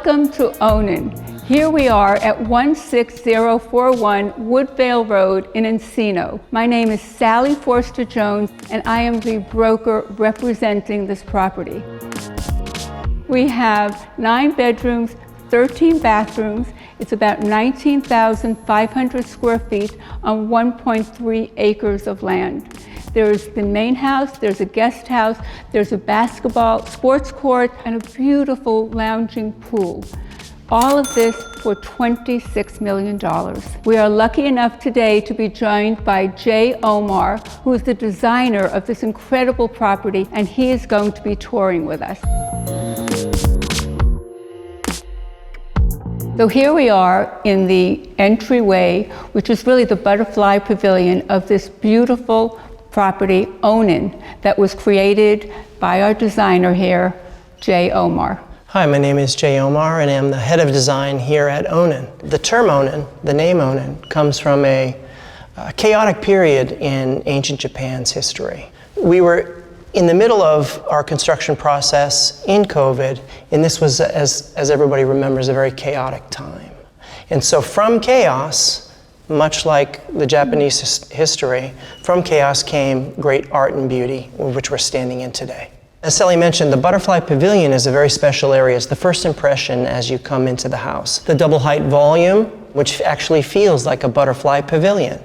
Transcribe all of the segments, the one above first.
Welcome to Onin. Here we are at 16041 Woodvale Road in Encino. My name is Sally Forster Jones, and I am the broker representing this property. We have 9 bedrooms, 13 bathrooms. It's about 19,500 square feet on 1.3 acres of land. There's the main house, there's a guest house, there's a basketball, sports court, and a beautiful lounging pool. All of this for $26 million. We are lucky enough today to be joined by Jae Omar, who is the designer of this incredible property, and he is going to be touring with us. So here we are in the entryway, which is really the Butterfly Pavilion of this beautiful property, Onin, that was created by our designer here, Jae Omar. Hi, my name is Jae Omar, and I'm the head of design here at Onin. The term Onin, the name Onin, comes from a chaotic period in ancient Japan's history. We were in the middle of our construction process in COVID, and this was, as everybody remembers, a very chaotic time. And so from chaos, much like the Japanese history, from chaos came great art and beauty, which we're standing in today. As Sally mentioned, the Butterfly Pavilion is a very special area. It's the first impression as you come into the house. The double height volume, which actually feels like a butterfly pavilion.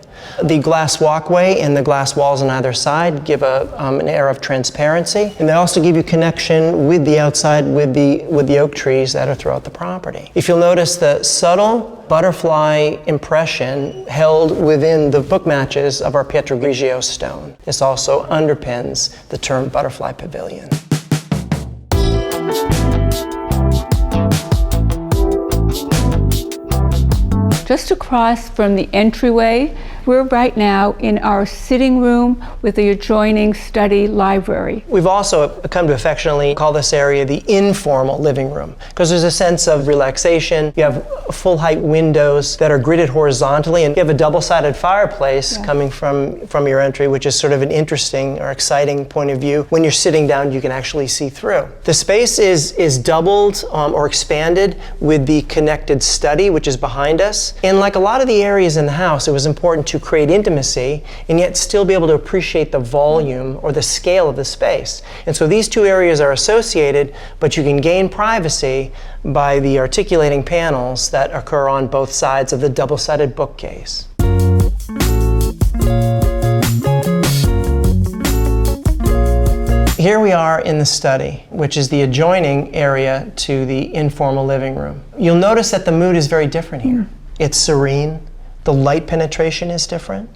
The glass walkway and the glass walls on either side give an air of transparency, and they also give you connection with the outside with the oak trees that are throughout the property. If you'll notice the subtle butterfly impression held within the book matches of our Pietro Grigio stone. This also underpins the term Butterfly Pavilion. Just across from the entryway, we're right now in our sitting room with the adjoining study library. We've also come to affectionately call this area the informal living room, because there's a sense of relaxation. You have full height windows that are gridded horizontally, and you have a double-sided fireplace coming from your entry, which is sort of an interesting or exciting point of view. When you're sitting down, you can actually see through. The space is doubled or expanded with the connected study, which is behind us. And like a lot of the areas in the house, it was important to create intimacy and yet still be able to appreciate the volume or the scale of the space. And so these two areas are associated, but you can gain privacy by the articulating panels that occur on both sides of the double-sided bookcase. Here we are in the study, which is the adjoining area to the informal living room. You'll notice that the mood is very different here. It's serene. The light penetration is different.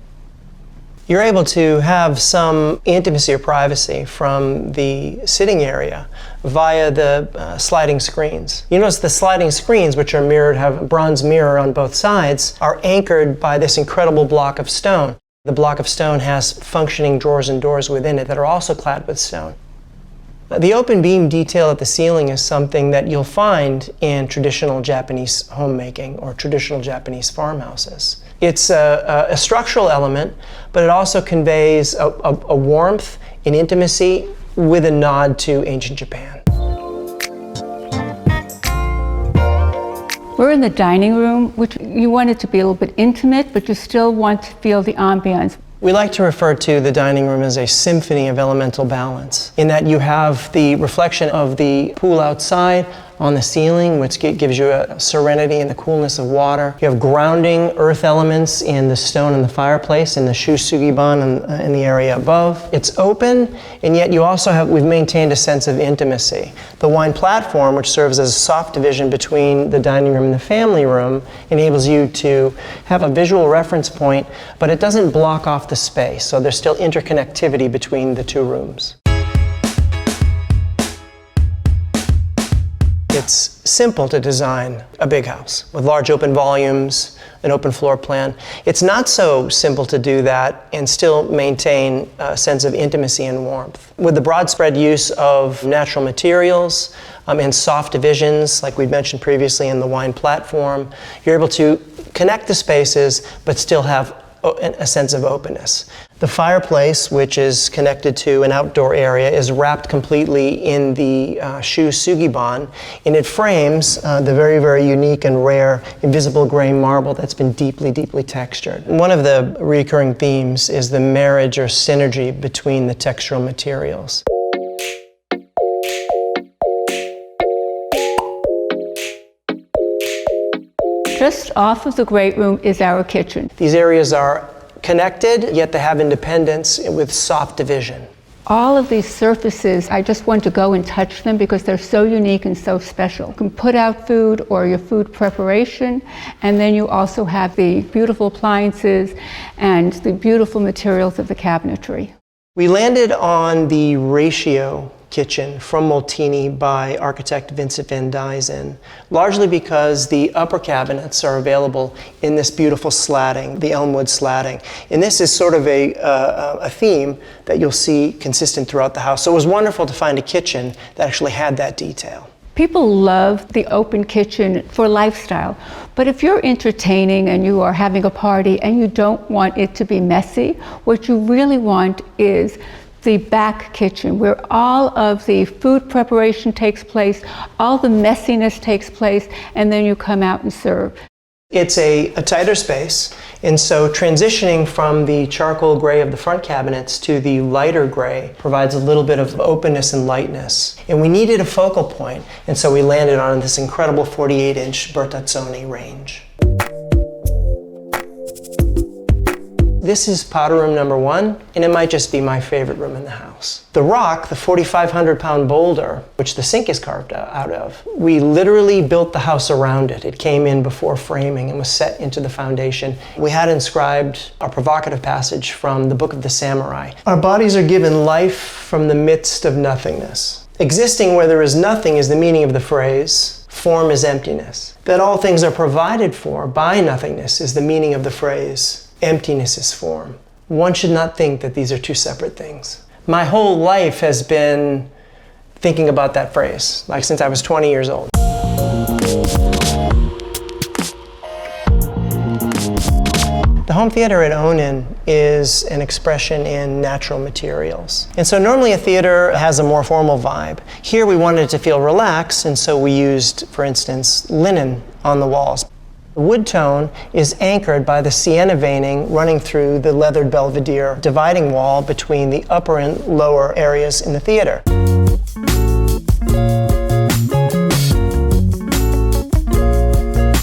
You're able to have some intimacy or privacy from the sitting area via the sliding screens. You notice the sliding screens, which are mirrored, have a bronze mirror on both sides, are anchored by this incredible block of stone. The block of stone has functioning drawers and doors within it that are also clad with stone. The open beam detail at the ceiling is something that you'll find in traditional Japanese homemaking or traditional Japanese farmhouses. It's a structural element, but it also conveys a warmth and intimacy with a nod to ancient Japan. We're in the dining room, which you want it to be a little bit intimate, but you still want to feel the ambiance. We like to refer to the dining room as a symphony of elemental balance, in that you have the reflection of the pool outside on the ceiling, which gives you a serenity and the coolness of water. You have grounding earth elements in the stone in the fireplace, in the shusugiban in the area above. It's open, and yet you also we've maintained a sense of intimacy. The wine platform, which serves as a soft division between the dining room and the family room, enables you to have a visual reference point, but it doesn't block off the space, so there's still interconnectivity between the two rooms. It's simple to design a big house with large open volumes, an open floor plan. It's not so simple to do that and still maintain a sense of intimacy and warmth. With the broad spread use of natural materials and soft divisions, like we mentioned previously in the wine platform, you're able to connect the spaces but still have a sense of openness. The fireplace, which is connected to an outdoor area, is wrapped completely in the shu sugiban, and it frames the very, very unique and rare invisible gray marble that's been deeply, deeply textured. One of the recurring themes is the marriage or synergy between the textural materials. Just off of the great room is our kitchen. These areas are connected, yet they have independence with soft division. All of these surfaces, I just want to go and touch them because they're so unique and so special. You can put out food or your food preparation, and then you also have the beautiful appliances and the beautiful materials of the cabinetry. We landed on the ratio kitchen from Molteni by architect Vincent van Duysen, largely because the upper cabinets are available in this beautiful slatting, the elmwood slatting. And this is sort of a theme that you'll see consistent throughout the house. So it was wonderful to find a kitchen that actually had that detail. People love the open kitchen for lifestyle, but if you're entertaining and you are having a party and you don't want it to be messy, what you really want is the back kitchen, where all of the food preparation takes place, all the messiness takes place, and then you come out and serve. It's a tighter space, and so transitioning from the charcoal gray of the front cabinets to the lighter gray provides a little bit of openness and lightness. And we needed a focal point, and so we landed on this incredible 48-inch Bertazzoni range. This is powder room number 1, and it might just be my favorite room in the house. The rock, the 4,500-pound boulder, which the sink is carved out of, we literally built the house around it. It came in before framing and was set into the foundation. We had inscribed a provocative passage from the Book of the Samurai. Our bodies are given life from the midst of nothingness. Existing where there is nothing is the meaning of the phrase, form is emptiness. That all things are provided for by nothingness is the meaning of the phrase, emptiness is form. One should not think that these are two separate things. My whole life has been thinking about that phrase, like since I was 20 years old. The home theater at Onin is an expression in natural materials. And so normally a theater has a more formal vibe. Here we wanted it to feel relaxed, and so we used, for instance, linen on the walls. The wood tone is anchored by the sienna veining running through the leathered belvedere dividing wall between the upper and lower areas in the theater.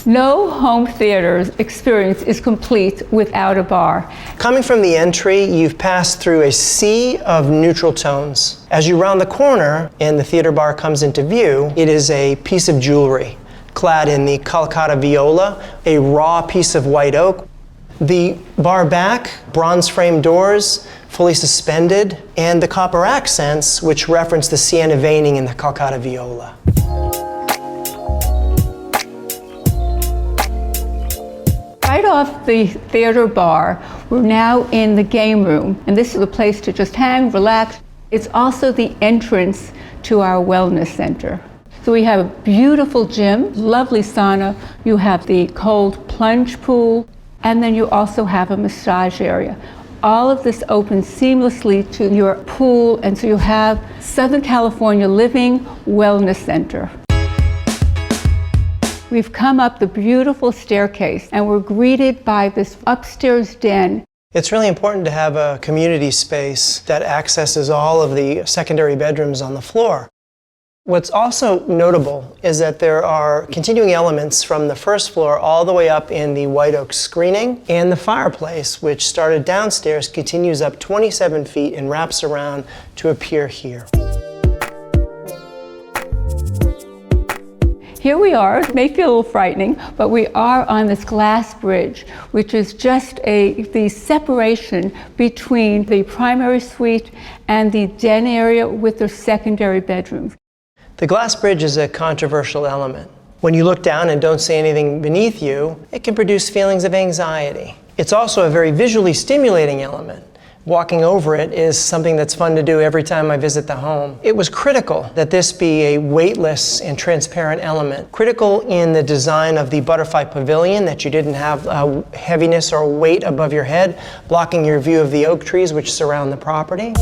No home theater experience is complete without a bar. Coming from the entry, you've passed through a sea of neutral tones. As you round the corner and the theater bar comes into view, it is a piece of jewelry clad in the Calcutta viola, a raw piece of white oak. The bar back, bronze frame doors, fully suspended, and the copper accents which reference the sienna veining in the Calcutta viola. Right off the theater bar, we're now in the game room, and this is a place to just hang, relax. It's also the entrance to our wellness center. So we have a beautiful gym, lovely sauna, you have the cold plunge pool, and then you also have a massage area. All of this opens seamlessly to your pool, and so you have Southern California Living Wellness Center. We've come up the beautiful staircase, and we're greeted by this upstairs den. It's really important to have a community space that accesses all of the secondary bedrooms on the floor. What's also notable is that there are continuing elements from the first floor all the way up in the white oak screening, and the fireplace, which started downstairs, continues up 27 feet and wraps around to appear here. Here we are. It may feel a little frightening, but we are on this glass bridge, which is just the separation between the primary suite and the den area with the secondary bedrooms. The glass bridge is a controversial element. When you look down and don't see anything beneath you, it can produce feelings of anxiety. It's also a very visually stimulating element. Walking over it is something that's fun to do every time I visit the home. It was critical that this be a weightless and transparent element. Critical in the design of the Butterfly Pavilion, that you didn't have heaviness or weight above your head, blocking your view of the oak trees which surround the property.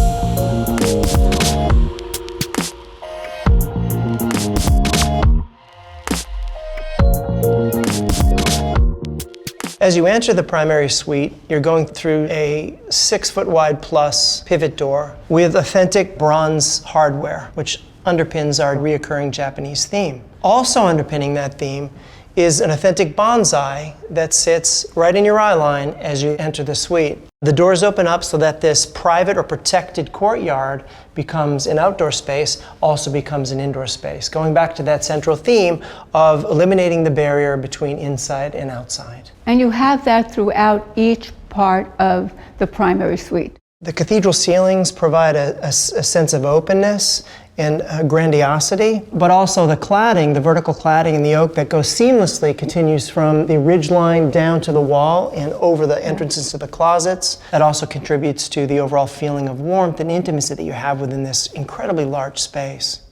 As you enter the primary suite, you're going through a 6-foot wide plus pivot door with authentic bronze hardware, which underpins our reoccurring Japanese theme. Also underpinning that theme is an authentic bonsai that sits right in your eye line as you enter the suite. The doors open up so that this private or protected courtyard becomes an outdoor space, also becomes an indoor space, going back to that central theme of eliminating the barrier between inside and outside. And you have that throughout each part of the primary suite. The cathedral ceilings provide a sense of openness and grandiosity, but also the cladding, the vertical cladding in the oak that goes seamlessly, continues from the ridge line down to the wall and over the entrances to the closets. That also contributes to the overall feeling of warmth and intimacy that you have within this incredibly large space.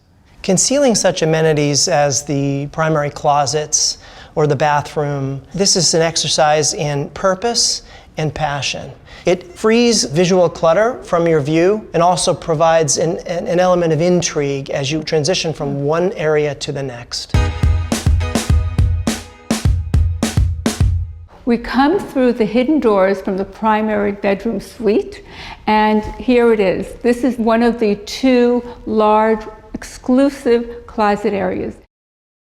Concealing such amenities as the primary closets or the bathroom, this is an exercise in purpose and passion. It frees visual clutter from your view and also provides an element of intrigue as you transition from one area to the next. We come through the hidden doors from the primary bedroom suite, and here it is. This is one of the 2 large exclusive closet areas.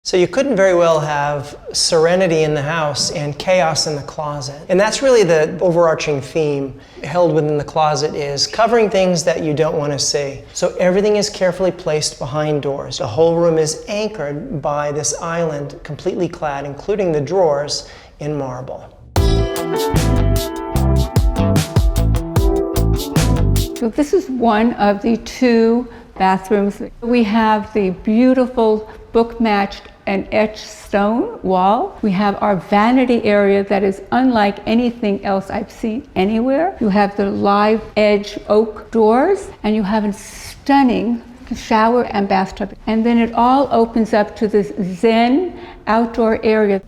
So you couldn't very well have serenity in the house and chaos in the closet. And that's really the overarching theme held within the closet, is covering things that you don't want to see. So everything is carefully placed behind doors. The whole room is anchored by this island, completely clad, including the drawers, in marble. So this is one of the 2 bathrooms. We have the beautiful book-matched and etched stone wall. We have our vanity area that is unlike anything else I've seen anywhere. You have the live edge oak doors, and you have a stunning shower and bathtub. And then it all opens up to this zen outdoor area.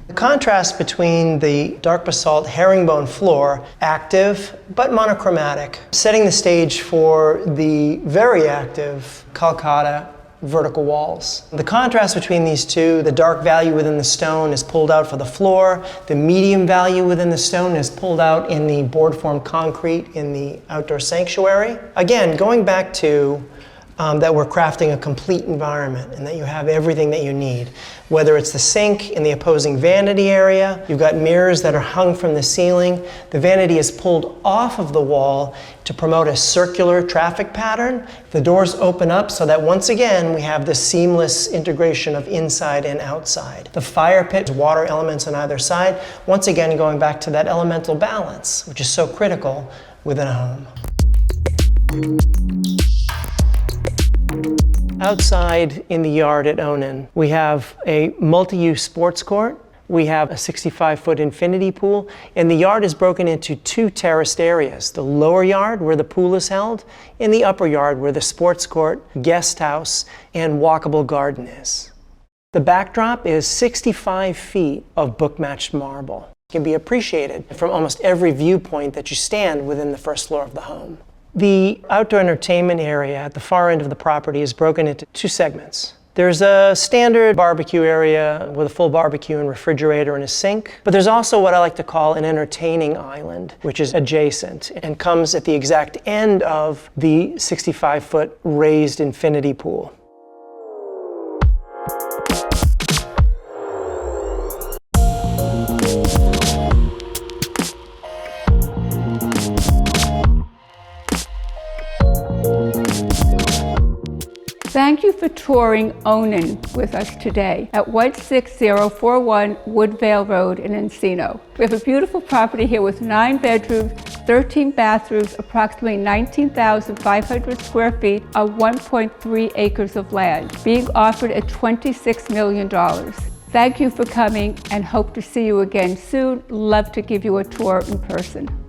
The contrast between the dark basalt herringbone floor, active but monochromatic, setting the stage for the very active Calcutta vertical walls. The contrast between these two, the dark value within the stone is pulled out for the floor, the medium value within the stone is pulled out in the board-formed concrete in the outdoor sanctuary. Again, going back to that we're crafting a complete environment and that you have everything that you need. Whether it's the sink in the opposing vanity area, you've got mirrors that are hung from the ceiling. The vanity is pulled off of the wall to promote a circular traffic pattern. The doors open up so that once again we have this seamless integration of inside and outside. The fire pit, water elements on either side, once again going back to that elemental balance, which is so critical within a home. Outside in the yard at Onin, we have a multi-use sports court. We have a 65-foot infinity pool, and the yard is broken into 2 terraced areas. The lower yard, where the pool is held, and the upper yard, where the sports court, guest house, and walkable garden is. The backdrop is 65 feet of book-matched marble. It can be appreciated from almost every viewpoint that you stand within the first floor of the home. The outdoor entertainment area at the far end of the property is broken into 2 segments. There's a standard barbecue area with a full barbecue and refrigerator and a sink, but there's also what I like to call an entertaining island, which is adjacent and comes at the exact end of the 65-foot raised infinity pool. Thank you for touring Onin with us today at 16041 Woodvale Road in Encino. We have a beautiful property here with 9 bedrooms, 13 bathrooms, approximately 19,500 square feet on 1.3 acres of land, being offered at $26 million. Thank you for coming and hope to see you again soon. Love to give you a tour in person.